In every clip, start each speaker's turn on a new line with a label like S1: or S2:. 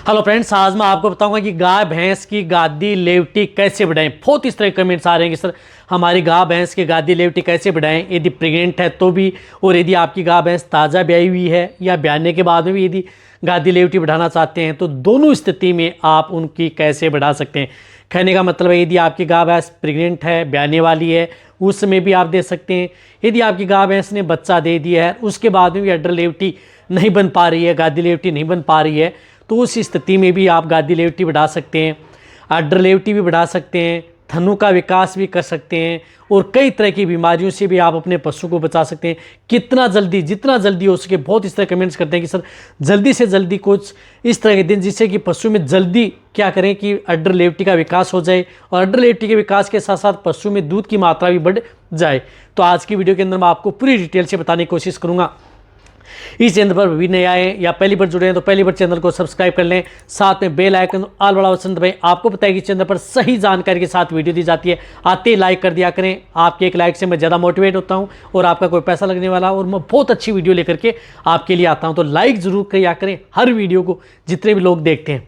S1: Hello friends, आज मैं आपको बताऊंगा कि गाय भैंस की गादी लेवटी कैसे बढ़ाएं। बहुत इस तरह के कमेंट्स आ रहे हैं कि सर हमारी गाय भैंस की गादी लेवटी कैसे बढ़ाएं, यदि प्रेग्नेंट है तो भी, और यदि आपकी गाय भैंस ताज़ा ब्याई हुई है या ब्याने के बाद में भी यदि गादी लेवटी बढ़ाना चाहते हैं तो दोनों स्थिति में आप उनकी कैसे बढ़ा सकते हैं। कहने का मतलब है, यदि आपकी गाय भैंस प्रेग्नेंट है, ब्याने वाली है, उस समय भी आप दे सकते हैं। यदि आपकी गाय भैंस ने बच्चा दे दिया है, उसके बाद में भी अडर लेवटी नहीं बन पा रही है, गादी लेवटी नहीं बन पा रही है, तो उस स्थिति में भी आप गादी लेवटी बढ़ा सकते हैं, अडर लेवटी भी बढ़ा सकते हैं, थनों का विकास भी कर सकते हैं, और कई तरह की बीमारियों से भी आप अपने पशु को बचा सकते हैं। कितना जल्दी, जितना जल्दी हो सके। बहुत इस तरह कमेंट्स करते हैं कि सर जल्दी से जल्दी कुछ इस तरह के दिन जिससे कि पशु में जल्दी क्या करें कि अडर लेवटी का विकास हो जाए, और अडर लेवटी के विकास के साथ साथ पशु में दूध की मात्रा भी बढ़ जाए। तो आज की वीडियो के अंदर मैं आपको पूरी डिटेल से बताने की कोशिश करूँगा। इस चैनल पर भी नए आए या पहली बार जुड़े हैं तो पहली बार चैनल को सब्सक्राइब कर लें, साथ में बेल आइकन ऑल वाला ऑप्शन दबाएं। आपको पता है कि चैनल पर सही जानकारी के साथ वीडियो दी जाती है, आते ही लाइक कर दिया करें। आपके एक लाइक से मैं ज़्यादा मोटिवेट होता हूं और आपका कोई पैसा लगने वाला, और मैं बहुत अच्छी वीडियो लेकर के आपके लिए आता हूं। तो लाइक ज़रूर किया करें हर वीडियो को, जितने भी लोग देखते हैं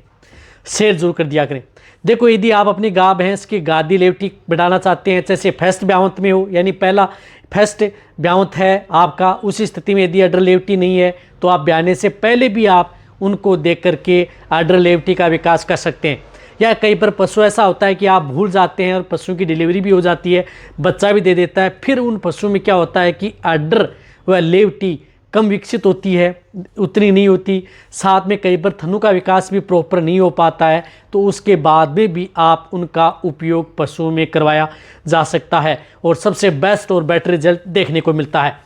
S1: शेयर जरूर कर दिया करें। देखो, यदि आप अपनी गाय भैंस की गादी लेवटी बढ़ाना चाहते हैं, जैसे फर्स्ट ब्यावंत में हो, यानी पहला फर्स्ट ब्यावंत है आपका, उस स्थिति में यदि अडर लेवटी नहीं है तो आप ब्याने से पहले भी आप उनको देख करके अडर लेवटी का विकास कर सकते हैं। या कई बार पशु ऐसा होता है कि आप भूल जाते हैं और पशु की डिलीवरी भी हो जाती है, बच्चा भी दे देता है, फिर उन पशु में क्या होता है कि अडर व लेवटी कम विकसित होती है, उतनी नहीं होती, साथ में कई बार थनों का विकास भी प्रॉपर नहीं हो पाता है, तो उसके बाद में भी आप उनका उपयोग पशुओं में करवाया जा सकता है और सबसे बेस्ट और बेटर रिजल्ट देखने को मिलता है।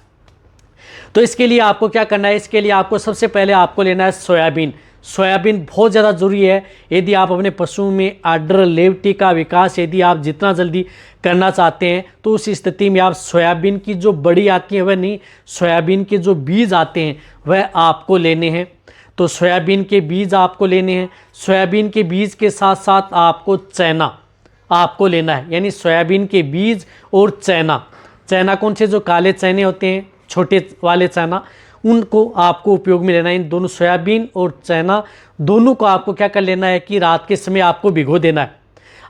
S1: तो इसके लिए आपको क्या करना है, इसके लिए आपको सबसे पहले आपको लेना है सोयाबीन। सोयाबीन बहुत ज़्यादा ज़रूरी है। यदि आप अपने पशु में अडर लेवटी का विकास यदि आप जितना जल्दी करना चाहते हैं तो उस स्थिति में आप सोयाबीन की जो बड़ी आती है वह नहीं, सोयाबीन के जो बीज आते हैं वह आपको लेने हैं। तो सोयाबीन के बीज आपको लेने हैं। सोयाबीन के बीज के साथ साथ आपको चना आपको लेना है, यानी सोयाबीन के बीज और चना। चना कौन से, जो काले चने होते हैं, छोटे वाले चना, उनको आपको उपयोग में लेना है। इन दोनों सोयाबीन और चना दोनों को आपको क्या कर लेना है कि रात के समय आपको भिगो देना है।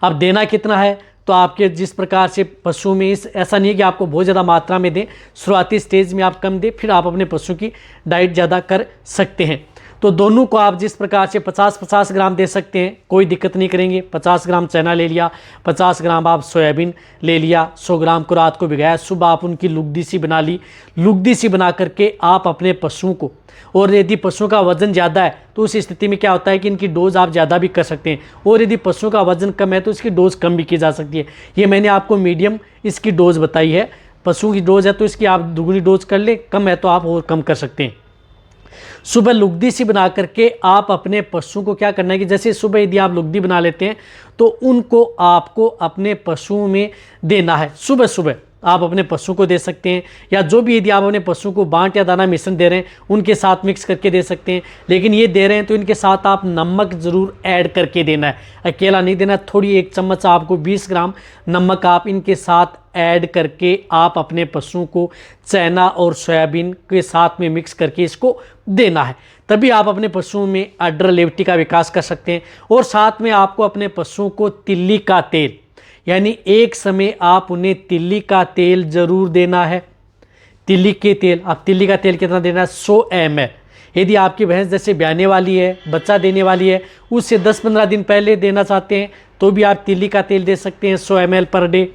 S1: अब देना कितना है, तो आपके जिस प्रकार से पशु में ऐसा नहीं है कि आपको बहुत ज़्यादा मात्रा में दें, शुरुआती स्टेज में आप कम दें, फिर आप अपने पशु की डाइट ज़्यादा कर सकते हैं। तो दोनों को आप जिस प्रकार से 50-50 ग्राम दे सकते हैं, कोई दिक्कत नहीं करेंगे। 50 ग्राम चना ले लिया, 50 ग्राम आप सोयाबीन ले लिया, 100 ग्राम को रात को भिगाया, सुबह आप उनकी लुगदी सी बना ली। लुगदी सी बना करके आप अपने पशुओं को, और यदि पशुओं का वजन ज़्यादा है तो उस स्थिति में क्या होता है कि इनकी डोज आप ज़्यादा भी कर सकते हैं, और यदि पशुओं का वजन कम है तो इसकी डोज कम भी की जा सकती है। ये मैंने आपको मीडियम इसकी डोज बताई है। पशुओं की डोज है तो इसकी आप दुगनी डोज कर लें, कम है तो आप और कम कर सकते हैं। सुबह लुगदी सी बना करके आप अपने पशु को क्या करना है कि जैसे सुबह यदि आप लुगदी बना लेते हैं तो उनको आपको अपने पशुओं में देना है। सुबह सुबह आप अपने पशु को दे सकते हैं, या जो भी यदि आप अपने पशु को बांट या दाना मिश्रण दे रहे हैं उनके साथ मिक्स करके दे सकते हैं। लेकिन ये दे रहे हैं तो इनके साथ आप नमक ज़रूर ऐड करके देना है, अकेला नहीं देना। थोड़ी 1 चम्मच आपको 20 ग्राम नमक आप इनके साथ ऐड करके आप अपने पशु को चना और सोयाबीन के साथ में मिक्स करके इसको देना है। तभी आप अपने पशुओं में अडर लेवटी का विकास कर सकते हैं। और साथ में आपको अपने पशुओं को तिल्ली का तेल, यानी एक समय आप उन्हें तिल्ली का तेल ज़रूर देना है। तिल्ली के तेल, आप तिल्ली का तेल कितना देना है, 100 ml। यदि आपकी भैंस जैसे ब्याने वाली है, बच्चा देने वाली है, उससे 10-15 दिन पहले देना चाहते हैं तो भी आप तिल्ली का तेल दे सकते हैं, 100 ml पर डे।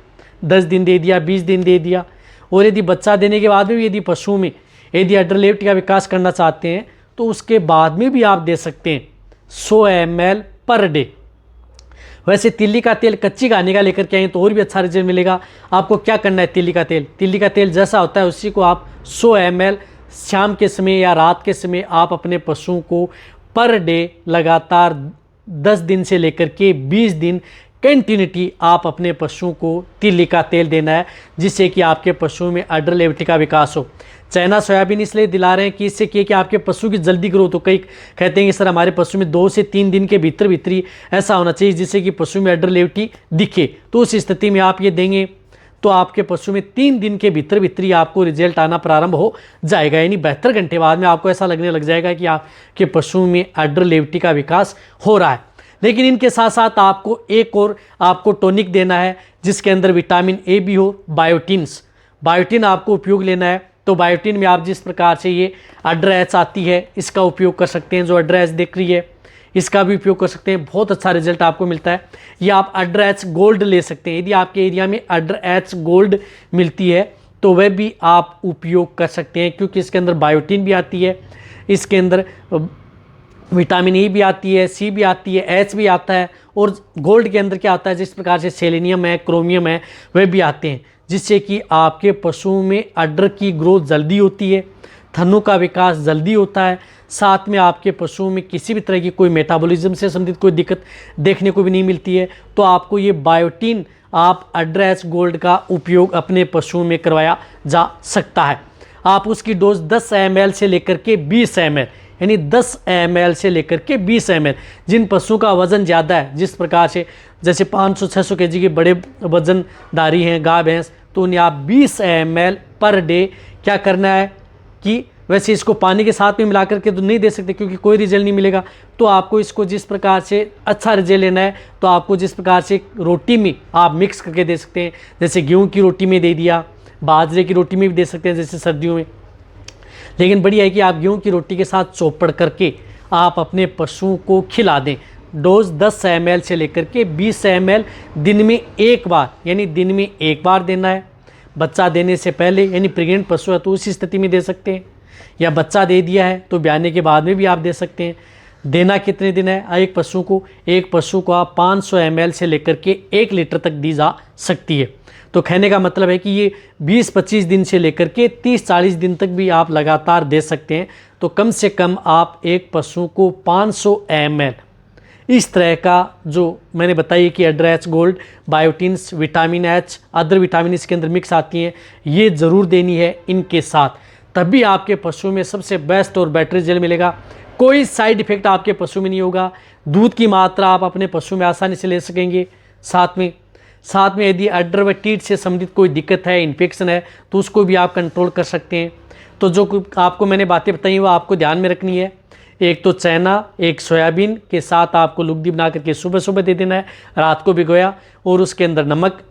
S1: 10 दिन दे दिया, 20 दिन दे दिया। और यदि बच्चा देने के बाद में भी यदि पशु में यदि अडर लेवटी का विकास करना चाहते हैं तो उसके बाद में भी आप दे सकते हैं 100 ml पर डे। वैसे तिल्ली का तेल कच्ची घानी का लेकर के आएँ तो और भी अच्छा रिजल्ट मिलेगा। आपको क्या करना है, तिल्ली का तेल जैसा होता है उसी को आप 100 ml शाम के समय या रात के समय आप अपने पशुओं को पर डे लगातार 10 दिन से लेकर के 20 दिन कंटिन्यूटी आप अपने पशुओं को तिल्ली का तेल देना है, जिससे कि आपके पशुओं में अडर लेवटी का विकास हो। चना सोयाबीन इसलिए दिला रहे हैं कि इससे कि आपके पशु की जल्दी ग्रोथ हो। कई कहते हैं कि सर हमारे पशु में 2 से 3 दिन के भीतर ही ऐसा होना चाहिए जिससे कि पशु में अडर लेवटी दिखे, तो उस स्थिति में आप ये देंगे तो आपके पशु में 3 दिन के भीतर भीतर ही आपको रिजल्ट आना प्रारंभ हो जाएगा। यानी 72 घंटे बाद में आपको ऐसा लगने लग जाएगा कि आपके पशु में अडर लेवटी का विकास हो रहा है। लेकिन इनके साथ साथ आपको एक और आपको टॉनिक देना है जिसके अंदर विटामिन ए भी हो, बायोटिन आपको उपयोग लेना है। तो बायोटिन में आप जिस प्रकार से ये अडर एच आती है इसका उपयोग कर सकते हैं, जो अडर एच दिख रही है इसका भी उपयोग कर सकते हैं, बहुत अच्छा रिजल्ट आपको मिलता है। या आप अडर एच गोल्ड ले सकते हैं, यदि आपके एरिया में अडर एच गोल्ड मिलती है तो वह भी आप उपयोग कर सकते हैं, क्योंकि इसके अंदर बायोटिन भी आती है, इसके अंदर विटामिन ई भी आती है, सी भी आती है, एच भी आता है, और गोल्ड के अंदर क्या आता है, जिस प्रकार से सेलेनियम है, क्रोमियम है, वह भी आते हैं, जिससे कि आपके पशुओं में अडर की ग्रोथ जल्दी होती है, थनों का विकास जल्दी होता है, साथ में आपके पशुओं में किसी भी तरह की कोई मेटाबॉलिज्म से संबंधित कोई दिक्कत देखने को भी नहीं मिलती है। तो आपको ये बायोटिन आप अडर एच गोल्ड का उपयोग अपने पशुओं में करवाया जा सकता है। आप उसकी डोज 10 ml से लेकर के 20 ml, यानी 10 ml से लेकर के 20 ml, जिन पशुओं का वज़न ज़्यादा है, जिस प्रकार से जैसे 500-600 kg के बड़े वज़नदारी हैं गाय भैंस, तो उन्हें आप 20 ml पर डे क्या करना है कि वैसे इसको पानी के साथ में मिला करके तो नहीं दे सकते क्योंकि कोई रिजल्ट नहीं मिलेगा। तो आपको इसको जिस प्रकार से अच्छा रिजल्ट लेना है तो आपको जिस प्रकार से रोटी में आप मिक्स करके दे सकते हैं, जैसे गेहूं की रोटी में दे दिया, बाजरे की रोटी में भी दे सकते हैं जैसे सर्दियों में। लेकिन बढ़िया है कि आप गेहूं की रोटी के साथ चौपड़ करके आप अपने पशुओं को खिला दें। डोज 10 ml से लेकर के 20 ml दिन में एक बार, यानी दिन में एक बार देना है। बच्चा देने से पहले, यानी प्रेग्नेंट पशु है तो उसी स्थिति में दे सकते हैं, या बच्चा दे दिया है तो ब्याने के बाद में भी आप दे सकते हैं। देना कितने दिन है एक पशु को आप 500 ml से लेकर के 1 लीटर तक दी जा सकती है। तो कहने का मतलब है कि ये 20-25 दिन से लेकर के 30-40 दिन तक भी आप लगातार दे सकते हैं। तो कम से कम आप एक पशु को 500 ml इस तरह का, जो मैंने बताई कि अडर एच गोल्ड, biotins, vitamin H, other vitamin इसके अंदर मिक्स आती हैं, ये ज़रूर देनी है इनके साथ, तभी आपके पशु में सबसे बेस्ट और बेटर रिजल्ट मिलेगा। कोई साइड इफेक्ट आपके पशु में नहीं होगा। दूध की मात्रा आप अपने पशु में आसानी से ले सकेंगे। साथ में यदि अडर व टीट से संबंधित कोई दिक्कत है, इन्फेक्शन है, तो उसको भी आप कंट्रोल कर सकते हैं। तो जो आपको मैंने बातें बताई वो आपको ध्यान में रखनी है। एक तो चना, एक सोयाबीन के साथ आपको लुगदी बना करके सुबह सुबह दे देना है, रात को भिगोया, और उसके अंदर नमक,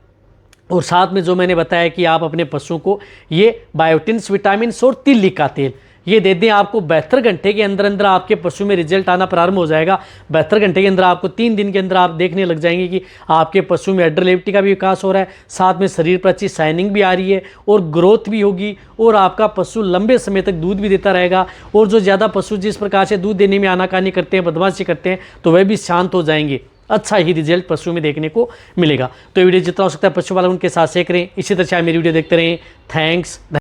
S1: और साथ में जो मैंने बताया कि आप अपने पशुओं को ये बायोटिन्स, विटामिन्स और तिल्ली का तेल ये दे दें। आपको 72 घंटे के अंदर अंदर आपके पशु में रिजल्ट आना प्रारंभ हो जाएगा। 72 घंटे के अंदर आपको 3 दिन के अंदर आप देखने लग जाएंगे कि आपके पशु में अडर लेवटी का भी विकास हो रहा है, साथ में शरीर पर अच्छी शाइनिंग भी आ रही है और ग्रोथ भी होगी, और आपका पशु लंबे समय तक दूध भी देता रहेगा। और जो ज़्यादा पशु जिस प्रकार से दूध देने में आनाकानी करते हैं, बदमाशी करते हैं, तो वह भी शांत हो जाएंगे। अच्छा ही रिजल्ट पशु में देखने को मिलेगा। तो वीडियो जितना हो सकता है पशुपालन के साथ शेयर करें। इसी तरह से आप मेरी वीडियो देखते रहें। थैंक्स।